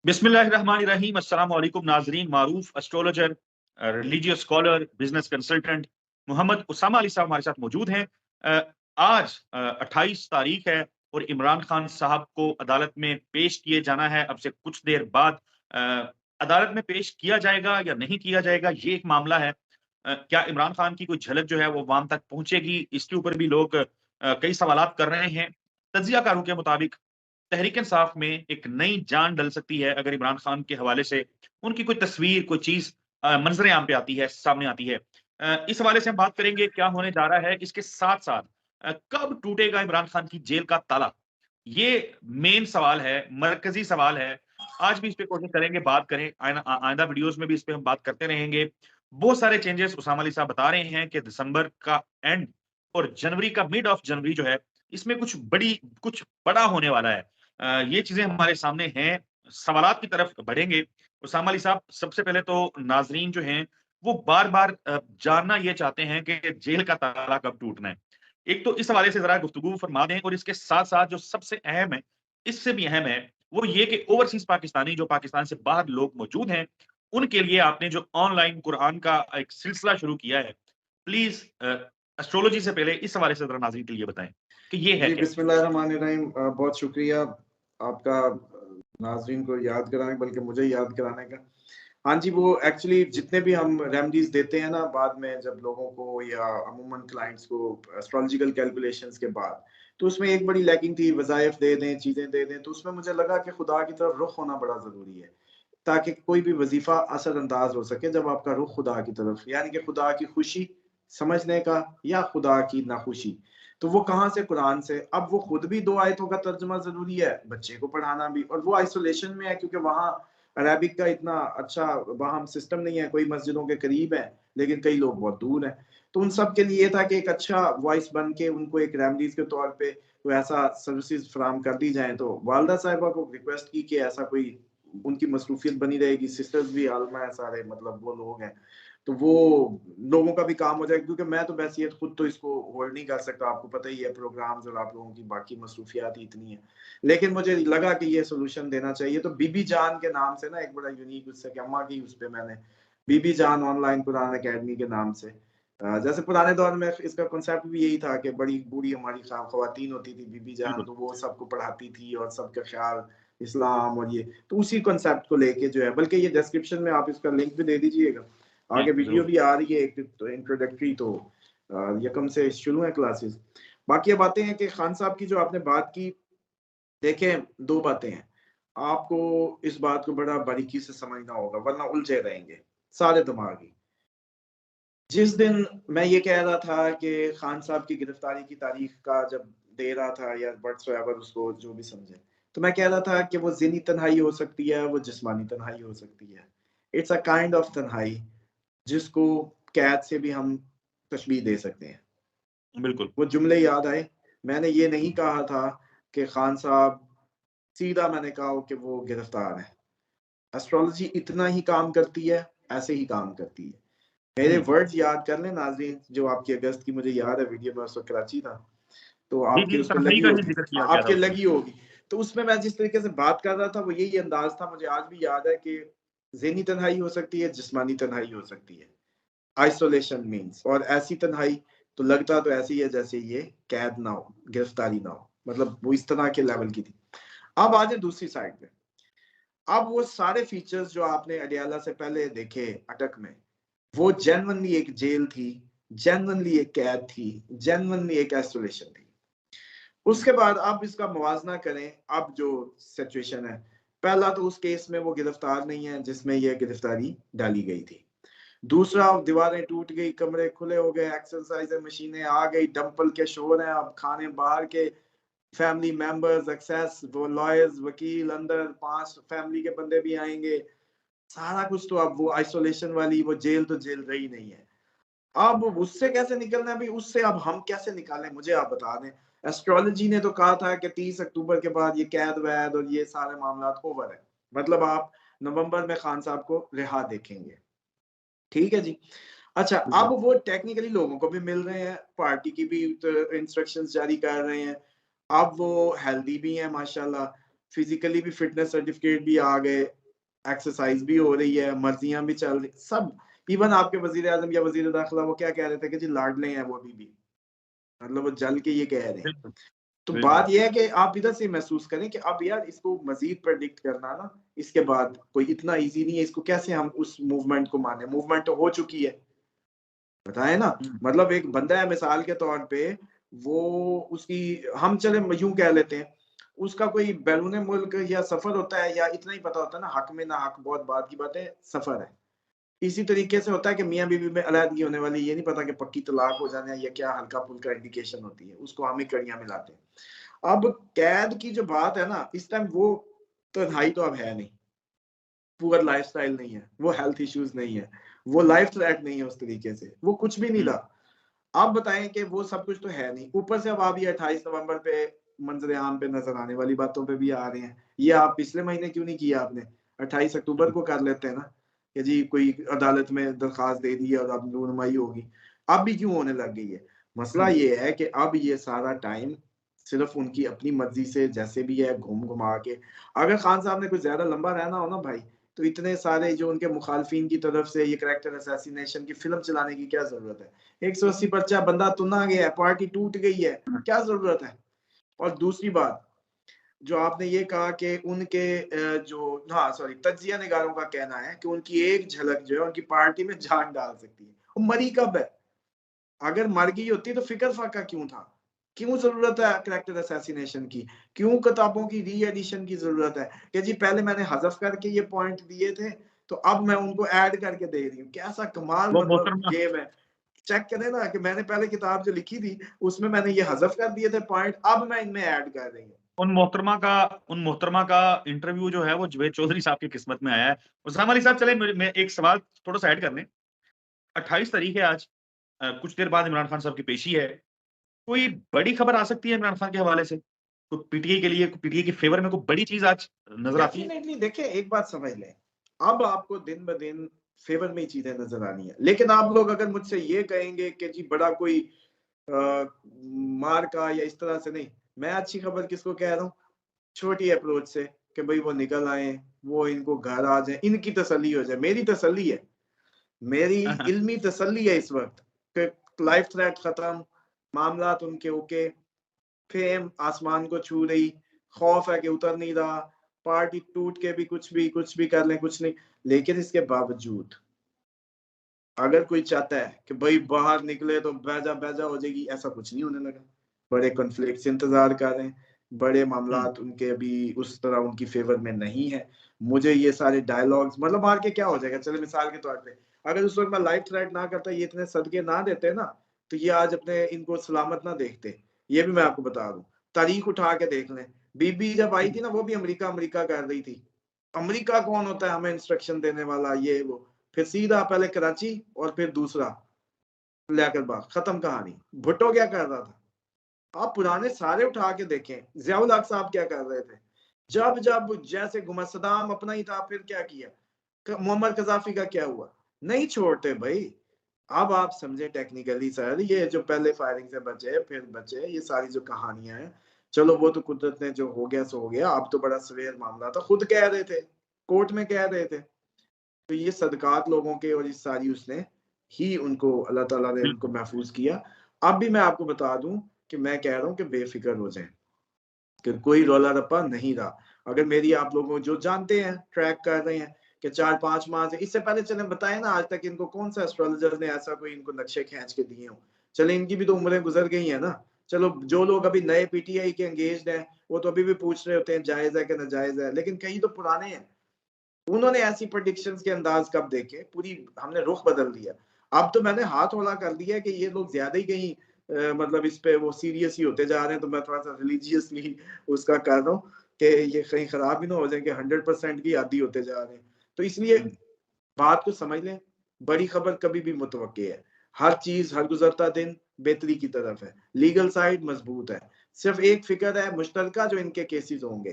बिस्मिल्लाहिर्रहमानिर्रहीम। अस्सलाम वालेकुम नाजरीन। मारूफ astrologer, religious scholar, business consultant Mohammad Usama Ali साहब हमारे साथ मौजूद हैं। आज 28 तारीख है और इमरान खान साहब को अदालत में पेश किए जाना है। अब से कुछ देर बाद अदालत में पेश किया जाएगा या नहीं किया जाएगा, ये एक मामला है। क्या इमरान खान की कोई झलक जो है वो अवाम तक पहुंचेगी, इसके ऊपर भी लोग कई सवालात कर रहे हैं। तज्जियाकारों के मुताबिक तहरीक इंसाफ में एक नई जान डल सकती है अगर इमरान खान के हवाले से उनकी कोई तस्वीर, कोई चीज मंजर आम पे आती है, सामने आती है। इस हवाले से हम बात करेंगे क्या होने जा रहा है। इसके साथ साथ कब टूटेगा इमरान खान की जेल का ताला, ये मेन सवाल है, मरकजी सवाल है। आज भी इस पे कोशिश करेंगे, बात करें, आइंदा वीडियोस में भी इस पे हम बात करते रहेंगे। बहुत सारे चेंजेस उसामा अली साहब बता रहे हैं कि दिसंबर का एंड और जनवरी का मिड ऑफ जनवरी जो है, इसमें कुछ बड़ा होने वाला है। ये चीजें हमारे सामने हैं। सवालात की तरफ बढ़ेंगे। उसामा अली साहब, सबसे पहले तो नाजरीन जो हैं वो बार बार जानना ये चाहते हैं कि जेल का ताला कब टूटना है। एक तो इस हवाले से जरा गुफ्तगू फरमा दें, और इसके साथ साथ जो सबसे अहम है, इससे भी अहम है, वो ये कि ओवरसीज पाकिस्तानी जो पाकिस्तान से बाहर लोग मौजूद हैं, उनके लिए आपने जो ऑनलाइन कुरान का एक सिलसिला शुरू किया है, प्लीज एस्ट्रोलॉजी से पहले इस हवाले से जरा नाजरीन के लिए बताएं कि ये है जी, क्या। बिस्मिल्लाहिर्रहमानिर्रहीम। बहुत शुक्रिया आपका नाज़रीन को याद कराने, बल्कि मुझे याद कराने का। हाँ जी, वो एक्चुअली जितने भी हम रेमेडीज़ देते हैं ना, बाद में जब लोगों को या अमूमन क्लाइंट्स को एस्ट्रोलॉजिकल कैलकुलेशंस के बाद, तो उसमें एक बड़ी लैकिंग थी, वज़ाइफ दे दें, चीज़ें दे दें। तो उसमें मुझे लगा कि खुदा की तरफ रुख होना बड़ा ज़रूरी है, ताकि कोई भी वज़ीफ़ा असरअंदाज हो सके जब आपका रुख खुदा की तरफ, यानी कि खुदा की खुशी समझने का या खुदा की नाखुशी। तो वो कहाँ से? कुरान से। अब वो खुद भी 2 आयतों का तर्जुमा ज़रूरी है, बच्चे को पढ़ाना भी, और वो आइसोलेशन में है क्योंकि वहाँ अरेबिक का इतना अच्छा वहाँ सिस्टम नहीं है। कोई मस्जिदों के करीब है, लेकिन कई लोग बहुत दूर हैं। तो उन सब के लिए था कि एक अच्छा वॉइस बन के उनको एक रेमेडीज़ के तौर पे कोई ऐसा सर्विसेज़ फराहम कर दी जाएँ। तो वालिदा साहिबा को रिक्वेस्ट की कि ऐसा कोई, उनकी मसरूफियत बनी रहेगी, सिस्टर्स भी आलमा है सारे, मतलब वो लोग हैं। तो वो लोगों का भी काम हो जाएगा, क्योंकि मैं तो बहसियत खुद तो इसको होल्ड नहीं कर सकता। आपको पता ही है प्रोग्राम्स और आप लोगों की बाकी मसरूफियात ही इतनी है। लेकिन मुझे लगा कि ये सोल्यूशन देना चाहिए। तो बीबी जान के नाम से ना एक बड़ा यूनिक, उससे कि अम्मा की, उस पे मैंने बीबी जान ऑनलाइन कुरान अकेडमी के नाम से, जैसे पुराने दौर में इसका कॉन्सेप्ट भी यही था कि बड़ी बूढ़ी हमारी खवातीन होती थी बीबी जान, बिल्कुल। तो वो सबको पढ़ाती थी और सबका ख्याल इस्लाम और ये, तो उसी कॉन्सेप्ट को लेके जो है, बल्कि ये डिस्क्रिप्शन में आप इसका लिंक भी दे दीजिएगा। जी आगे वीडियो जरूर। भी आ रही है एक तो इंट्रोडक्टरी, तो यकम से शुरू है क्लासेस। बाकी ये बातें हैं कि खान साहब की जो आपने बात की, देखें 2 बातें हैं। आपको इस बात को बड़ा बारीकी से समझना होगा, वरना उलझे रहेंगे सारे दिमागी। जिस दिन मैं ये कह रहा था कि खान साहब की गिरफ्तारी की तारीख का जब दे रहा था, या व्हाट्सएवर उसको जो भी समझे, तो मैं कह रहा था कि वो ज़हनी तन्हाई हो सकती है, वो जिस्मानी तन्हाई हो सकती है। इट्स अ काइंड ऑफ तन्हाई जिसको कैद से भी हम तशबीह दे सकते हैं। बिल्कुल। वो जुमले याद आए। मैंने ये नहीं कहा था कि खान साहब, सीधा मैंने कहा कि वो गिरफ्तार है। एस्ट्रोलॉजी इतना ही काम करती है, ऐसे ही काम करती है। मेरे हम्म। वर्ड्स याद कर लें नाज़रीन, जो आपकी अगस्त की मुझे याद है वीडियो में, उस वक़्त कराची था, तो जी आपके जी, उस पे तन्हाई लगी का ही होगी, जिक्र किया गया था आपके उसमें। लगी होगी। तो उसमें मैं जिस तरीके से बात कर रहा था, वो यही अंदाज़ था, मुझे आज भी याद है कि ज़हनी तन्हाई हो सकती है, जिस्मानी तन्हाई हो सकती है। आइसोलेशन मीन्स, और ऐसी तन्हाई तो लगता तो ऐसी है जैसे ये कैद ना हो, गिरफ्तारी ना हो, मतलब वो इस तरह के लेवल की थी। अब आ जाए दूसरी साइड पे। अब वो सारे फीचर्स जो आपने अडियाला से पहले देखे अटक में, वो जेन्युइनली एक जेल थी, जेन्युइनली एक कैद थी, जेन्युइनली एक आइसोलेशन थी। उसके बाद अब इसका मुवाजना करें, अब जो सिचुएशन है, पहला तो उस केस में वो गिरफ्तार नहीं है जिसमें ये गिरफ्तारी डाली गई थी। दूसरा, दीवारें टूट गई, कमरे खुले हो गए, एक्सरसाइज मशीनें आ गई, डंपल के शोर हैं, अब खाने बाहर के, फैमिली मेंबर्स एक्सेस, वो लॉयर्स, वकील अंदर, 5 फैमिली के बंदे भी आएंगे, सारा कुछ। तो अब वो आइसोलेशन वाली वो जेल तो जेल रही नहीं है। अब उससे कैसे निकलना है भाई, उससे अब हम कैसे निकालें, मुझे आप बता दें। एस्ट्रोलॉजी ने तो कहा था कि 30 अक्टूबर के बाद ये कैद वैद और ये सारे मामला ओवर है, मतलब आप नवंबर में खान साहब को रिहा देखेंगे। ठीक है जी। अच्छा, अब बिल्कुल। वो टेक्निकली लोगों को भी मिल रहे हैं, पार्टी की भी इंस्ट्रक्शंस जारी कर रहे हैं। अब वो हेल्दी भी हैं माशाल्लाह। फिजिकली भी फिटनेस सर्टिफिकेट भी आ गए, एक्सरसाइज भी हो रही है, मर्जियां भी चल रही सब। इवन आपके वजीर आजम या वजीर दाखिला वो क्या कह रहे थे कि जी लाडले हैं वो अभी भी, मतलब वो जल के ये कह रहे हैं। बिल्कुल तो बिल्कुल। बात यह है कि आप इधर से महसूस करें कि अब यार इसको मजीद प्रेडिक्ट करना ना इसके बाद कोई इतना इजी नहीं है। इसको कैसे हम उस मूवमेंट को माने, मूवमेंट तो हो चुकी है, बताए ना। मतलब एक बंदा है मिसाल के तौर पे, वो उसकी हम चले यूं कह लेते हैं, उसका कोई बैरून मुल्क या सफर होता है, या इतना ही पता होता है ना, हक में ना हक बहुत बात की बात है, सफर है। इसी तरीके से होता है कि मियाँ बीवी में अलहदगी होने वाली, ये नहीं पता कि पक्की तलाक हो जाने या क्या हल्का फुल्का इंडिकेशन होती है, उसको हम ही कड़ियां मिलाते हैं। अब कैद की जो बात है ना, इस टाइम वो तन्हाई तो अब है नहीं, पुअर लाइफस्टाइल नहीं है, वो हेल्थ इश्यूज नहीं है, वो लाइफ थ्रेट नहीं है उस तरीके से, वो कुछ भी नहीं था। आप बताएं कि वो सब कुछ तो है नहीं, ऊपर से अब आप ये 28 नवंबर पे मंजर आम पे नजर आने वाली बातों पे भी आ रहे हैं। ये आप पिछले महीने क्यों नहीं किया आपने, 28 अक्टूबर को कर लेते हैं ना, कि जी कोई अदालत में दरखास्त दे दी और अब रूनमाई होगी। अब भी क्यों होने लग गई है? मसला ये है कि अब ये सारा टाइम सिर्फ उनकी अपनी मर्जी से जैसे भी है घूम घुमा के, अगर खान साहब ने कुछ ज्यादा लंबा रहना हो ना भाई, तो इतने सारे जो उनके मुखालफिन की तरफ से ये करैक्टर असैसिनेशन की फिल्म चलाने की क्या जरूरत है? 180 पर्चा, बंदा तुना गया है, पार्टी टूट गई है, क्या जरूरत है? और दूसरी बात जो आपने ये कहा कि उनके जो हाँ सॉरी तज्जिया निगारों का कहना है कि उनकी एक झलक जो है उनकी पार्टी में जान डाल सकती है। वो मरी कब है? अगर मर गई होती तो फिक्र फाका क्यों था? क्यों जरूरत है करैक्टर असैसिनेशन की? क्यों किताबों की री एडिशन की जरूरत है कि जी पहले मैंने हजफ करके ये पॉइंट दिए थे, तो अब मैं उनको ऐड करके दे रही हूँ। कैसा कमाल वो मतलब मोहतरमा गेम है। चेक करें ना कि मैंने पहले किताब जो लिखी थी उसमें मैंने ये हजफ कर दिए थे पॉइंट, अब मैं इनमें ऐड कर रही हूँ। उन मोहतरमा का इंटरव्यू जो है वो जुबैद चौधरी साहब की किस्मत में आया है। उस्मान अली साहब चले मैं एक सवाल थोड़ा-सा ऐड कर लें। 28 तारीख है आज, कुछ देर बाद इमरान खान साहब की पेशी है। कोई बड़ी खबर आ सकती है इमरान खान के हवाले से? तो पीटीआई के लिए, पीटीआई के फेवर में कोई बड़ी चीज़ आज नज़र आती है? डेफिनेटली देखिए, एक बात समझ लें, अब आपको दिन ब दिन फेवर में ही चीजें नजर आनी है। लेकिन आप लोग अगर मुझसे ये कहेंगे कि जी बड़ा कोई मार का या इस तरह से नहीं, मैं अच्छी खबर किसको कह रहा हूँ? छोटी अप्रोच से कि भाई वो निकल आए, वो इनको घर आ जाए, इनकी तसल्ली हो जाए। मेरी तसल्ली है, मेरी इल्मी तसल्ली है इस वक्त कि लाइफ थ्रेट खत्म, मामलात उनके ओके, फेम आसमान को छू रही, खौफ है कि उतर नहीं रहा, पार्टी टूट के भी कुछ भी कर लें, कुछ नहीं। लेकिन इसके बावजूद अगर कोई चाहता है कि भाई बाहर निकले तो बेजा हो जाएगी, ऐसा कुछ नहीं होने लगा। बड़े कॉन्फ्लिक्ट्स इंतजार कर रहे हैं, बड़े मामलात उनके अभी उस तरह उनकी फेवर में नहीं है। मुझे ये सारे डायलॉग्स मतलब मार के क्या हो जाएगा? चले मिसाल के तौर पे, अगर उस वक्त मैं लाइफ थ्रेट ना करता, ये इतने सदके ना देते ना, तो ये आज अपने इनको सलामत ना देखते। ये भी मैं आपको बता दूं, तारीख उठा के देख लें, बीबी जब आई थी ना, वो भी अमेरिका अमेरिका कर रही थी। अमेरिका कौन होता है हमें इंस्ट्रक्शन देने वाला, ये वो। फिर सीधा पहले कराची और फिर दूसरा लियाकत बाग, खत्म कहानी। भुट्टो क्या कर रहा था? आप पुराने सारे उठा के देखें, जियाउल हक साहब क्या कर रहे थे? जब जब जैसे गुमा सदाम अपना ही था, फिर क्या किया? मोहम्मद कजाफी का क्या हुआ? नहीं छोड़ते भाई। अब आप समझे टेक्निकली सर, ये जो पहले फायरिंग से बचे फिर बचे, ये सारी जो कहानियां हैं, चलो वो तो कुदरत ने जो हो गया सो हो गया। अब तो बड़ा सवेर मामला था, खुद कह रहे थे, कोर्ट में कह रहे थे। तो ये सदकात लोगों के और इस सारी उसने ही उनको अल्लाह ताला ने उनको बिल्कुल, महफूज किया। अब भी मैं आपको बता दूं कि मैं कह रहा हूं कि बेफिक्र हो जाएं, कि कोई रौला रप्पा नहीं रहा। अगर मेरी आप लोगों जो जानते हैं, ट्रैक कर रहे हैं कि 4-5 माह से, इससे पहले चले बताए ना आज तक इनको कौन सा एस्ट्रोलॉजर ने ऐसा कोई इनको नक्शे खींच के दिए हो? चले इनकी भी तो उम्रें गुजर गई है ना। चलो जो लोग अभी नए पीटीआई के एंगेज्ड हैं, वो तो अभी भी पूछ रहे होते हैं जायज है कि नाजायज है, लेकिन कई तो पुराने हैं। उन्होंने ऐसी प्रेडिक्शंस के अंदाज कब देखे, पूरी हमने रुख बदल दिया। अब तो मैंने हाथ होला कर दिया कि ये लोग ज्यादा ही कहीं मतलब इस पे वो सीरियस ही होते जा रहे हैं, तो मैं थोड़ा सा रिलीजियसली उसका कर रहा हूँ कि ये कहीं खराब ही ना हो जाए कि 100% की आदी होते जा रहे हैं। तो इसलिए बात को समझ लें, बड़ी खबर कभी भी मुतवक्की है। हर चीज हर गुजरता दिन बेहतरी की तरफ है, लीगल साइड मजबूत है। सिर्फ एक फिक्र है मुश्तरका जो इनके केसेस होंगे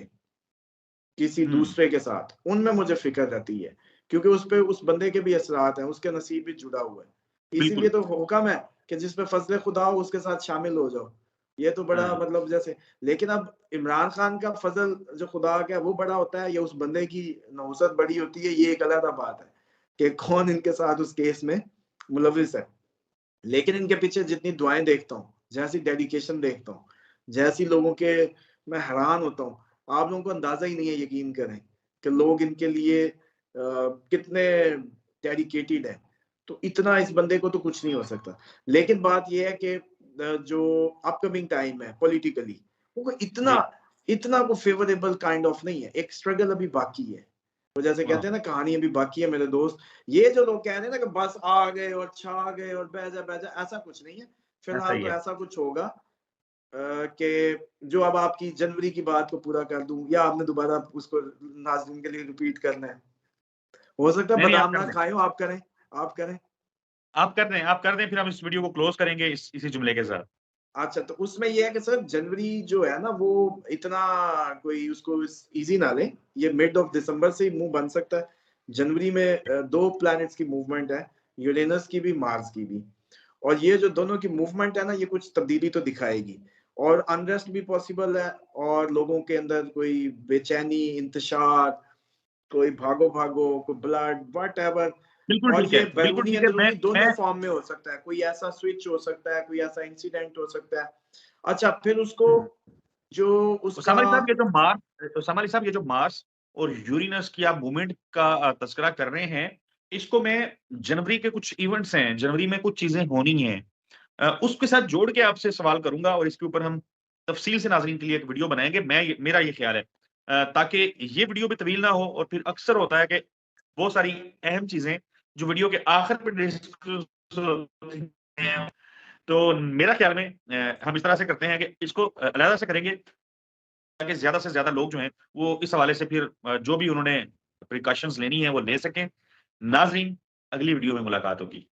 किसी दूसरे के साथ, उनमें मुझे फिक्र रहती है, क्योंकि उस पे उस बंदे के भी असरात हैं, उसके नसीब भी जुड़ा हुआ है। इसीलिए बिल्कुल। तो हुक्म है कि जिस पे फजल खुदा हो उसके साथ शामिल हो जाओ। ये तो बड़ा हाँ, मतलब जैसे, लेकिन अब इमरान खान का फजल जो खुदा का है वो बड़ा होता है या उस बंदे की नौसत बड़ी होती है, ये एक अलग बात है कि कौन इनके साथ उस केस में मुलविस है। लेकिन इनके पीछे जितनी दुआएं देखता हूँ, जैसी डेडिकेशन देखता हूँ, जैसी लोगों के, मैं हैरान होता हूँ। आप लोगों को अंदाजा ही नहीं है, यकीन करें कि लोग इनके लिए कितने डेडिकेटेड है। तो इतना इस बंदे को तो कुछ नहीं हो सकता। लेकिन बात यह है कि जो अपकमिंग टाइम है पॉलिटिकली, वो इतना जी। इतना को फेवरेबल काइंड ऑफ नहीं है। एक स्ट्रगल अभी बाकी है। तो जैसे कहते हाँ, हैं ना, कहानी अभी बाकी है मेरे दोस्त। ये जो लोग कह रहे हैं ना कि बस आ गए और छा गए और बह जा, ऐसा कुछ नहीं है। ऐसा फिलहाल ही तो है। ऐसा कुछ होगा कि जो अब आपकी जनवरी की बात को पूरा कर दूं, या आपने दोबारा उसको नाज़रीन के लिए रिपीट करना है। हो सकता है नहीं, नहीं, आप बादाम कर ना दें। खाएं हो, आप करें। आप कर दें, फिर हम इस वीडियो को क्लोज़ करेंगे इसी जुमले के साथ। अच्छा, तो उसमें ये है कि सर जनवरी जो है ना, वो इतना कोई उसको ईज़ी ना लें। ये मिड ऑफ दिसंबर से ही मुँह बन सकता है। जनवरी में 2 प्लैनेट्स की मूवमेंट है, यूरेनस की भी, मार्स की भी। और ये जो दोनों की मूवमेंट है ना, ये कुछ तब्दीली तो दिखाएगी। और अनरेस्ट भी पॉसिबल है, और लोगों के अंदर कोई बेचैनी, इंतशार, कोई भागो-भागो, कोई ब्लड, व्हाटएवर। बिल्कुल और ठीक ये है, बिल्कुल बैरूनी ठीक है। अंदरूनी मैं दोनों फॉर्म में हो सकता है। कोई ऐसा स्विच हो सकता है, कोई ऐसा इंसिडेंट हो सकता है। अच्छा, फिर उसको जो उसका उसामा अली साहब, ये जो मार्स और यूरेनस की आप मूवमेंट का तज़किरा कर रहे हैं, इसको मैं जनवरी के कुछ इवेंट्स हैं, जनवरी में कुछ चीज़ें होनी हैं। उसके साथ जोड़ के आपसे सवाल करूँगा और इसके ऊपर हम तफ़सील से नाज़रीन के लिए एक वीडियो बनाएँगे। मेरा ये ख़्याल है ताकि ये वीडियो भी तवील ना हो और फिर अक्सर होता है कि बहुत सारी अहम चीज़ें जो वीडियो के आखिर पे डिस्कस होती हैं, तो मेरा ख़्याल में हम इस तरह से करते हैं कि इसको अलहदा से करेंगे ताकि ज़्यादा से ज़्यादा लोग जो हैं, वो इस हवाले से फिर जो भी उन्होंने प्रिकॉशंस लेनी है, वो ले सकें। नाज़रीन, अगली वीडियो में मुलाकात होगी।